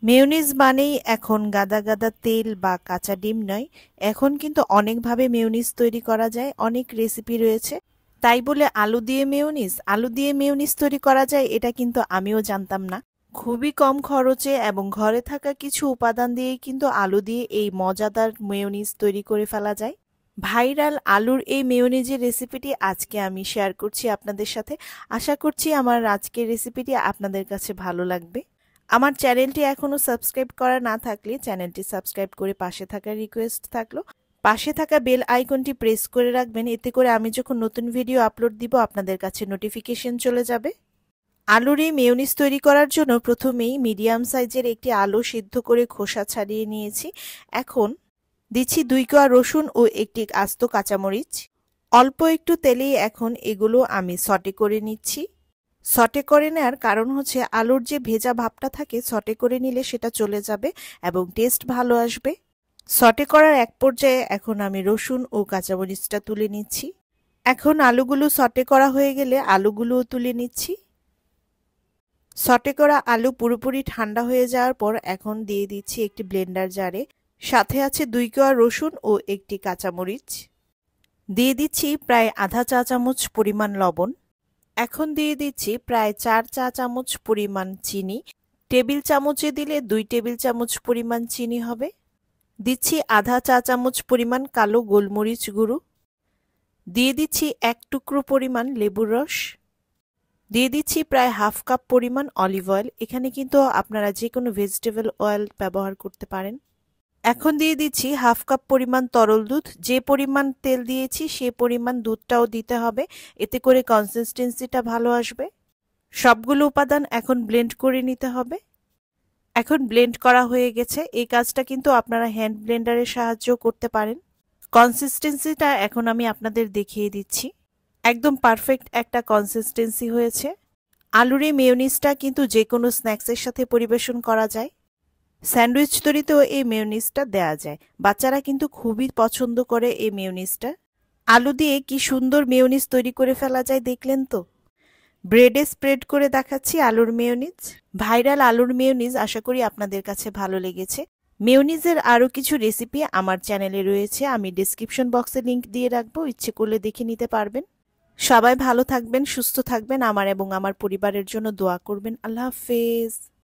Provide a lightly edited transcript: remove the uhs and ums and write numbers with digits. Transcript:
Mayonnaise মানেই এখন গাদা গাদা তেল বা কাঁচা ডিম নয়। এখন কিন্তু অনেকভাবে মেয়োনিজ তৈরি করা যায়, অনেক রেসিপি রয়েছে। তাই বলে আলু দিয়ে মেয়োনিজ তৈরি করা যায় এটা কিন্তু আমিও জানতাম না। খুবই কম খরচে এবং ঘরে থাকা কিছু উপাদান দিয়েই কিন্তু আলু দিয়ে এই মজাদার মেয়োনিজ তৈরি করে ফেলা যায়। ভাইরাল আলুর এই মেয়োনিজের রেসিপিটি আজকে আমি শেয়ার করছি আপনাদের সাথে। আশা করছি আমার আজকের রেসিপিটি আপনাদের কাছে ভালো লাগবে। আমার চ্যানেলটি এখনও সাবস্ক্রাইব করা না থাকলে চ্যানেলটি সাবস্ক্রাইব করে পাশে থাকার রিকোয়েস্ট থাকলো। পাশে থাকা বেল আইকনটি প্রেস করে রাখবেন, এতে করে আমি যখন নতুন ভিডিও আপলোড দিব আপনাদের কাছে নোটিফিকেশন চলে যাবে। আলুর এই মেয়োনিজ তৈরি করার জন্য প্রথমেই মিডিয়াম সাইজের একটি আলু সিদ্ধ করে খোসা ছাড়িয়ে নিয়েছি। এখন দিচ্ছি 2 কোয়া রসুন ও একটি আস্ত কাঁচামরিচ। অল্প একটু তেলেই এখন এগুলো আমি সটে করে নিচ্ছি। সটে করে নেওয়ার কারণ হচ্ছে আলুর যে ভেজা ভাবটা থাকে সটে করে নিলে সেটা চলে যাবে এবং টেস্ট ভালো আসবে। সটে করার এক পর্যায়ে এখন আমি রসুন ও কাঁচামরিচটা তুলে নিচ্ছি। এখন আলুগুলো সটে করা হয়ে গেলে আলুগুলোও তুলে নিচ্ছি। সটে করা আলু পুরোপুরি ঠান্ডা হয়ে যাওয়ার পর এখন দিয়ে দিচ্ছি একটি ব্লেন্ডার জারে। সাথে আছে 2 কোয়া রসুন ও একটি কাঁচামরিচ। দিয়ে দিচ্ছি প্রায় আধা চা চামচ পরিমাণ লবণ। এখন দিয়ে দিচ্ছি প্রায় 4 চা চামচ পরিমাণ চিনি। টেবিল চামচে দিলে 2 টেবিল চামচ পরিমাণ চিনি হবে। দিচ্ছি আধা চা চামচ পরিমাণ কালো গোলমরিচ গুঁড়ো। দিয়ে দিচ্ছি 1 টুকরো পরিমাণ লেবুর রস। দিয়ে দিচ্ছি প্রায় হাফ কাপ পরিমাণ অলিভ অয়েল। এখানে কিন্তু আপনারা যে কোনো ভেজিটেবল অয়েল ব্যবহার করতে পারেন। এখন দিয়ে দিচ্ছি হাফ কাপ পরিমাণ তরল দুধ। যে পরিমাণ তেল দিয়েছি সে পরিমাণ দুধটাও দিতে হবে, এতে করে কনসিস্টেন্সিটা ভালো আসবে। সবগুলো উপাদান এখন ব্লেন্ড করে নিতে হবে। এখন ব্লেন্ড করা হয়ে গেছে। এই কাজটা কিন্তু আপনারা হ্যান্ড ব্লেন্ডারের সাহায্যেও করতে পারেন। কনসিস্টেন্সিটা এখন আমি আপনাদের দেখিয়ে দিচ্ছি। একদম পারফেক্ট একটা কনসিস্টেন্সি হয়েছে। আলুর এই মেয়োনিজটা কিন্তু যে কোনো স্ন্যাক্সের সাথে পরিবেশন করা যায়। স্যান্ডউইচ তৈরিতেও এই মেয়োনিজটা দেয়া যায়। বাচ্চারা কিন্তু খুবই পছন্দ করে এই মেয়োনিজটা। আলু দিয়ে কি সুন্দর মেয়োনিজ তৈরি করে ফেলা যায় দেখলেন তো। ব্রেডে স্প্রেড করে দেখাচ্ছি আলুর মেয়োনিজ। ভাইরাল আলুর মেয়োনিজ আশা করি আপনাদের কাছে ভালো লেগেছে। মেয়োনিজের আরও কিছু রেসিপি আমার চ্যানেলে রয়েছে, আমি ডেসক্রিপশন বক্সে লিংক দিয়ে রাখবো, ইচ্ছে করলে দেখে নিতে পারবেন। সবাই ভালো থাকবেন, সুস্থ থাকবেন, আমার এবং আমার পরিবারের জন্য দোয়া করবেন। আল্লাহ হাফেজ।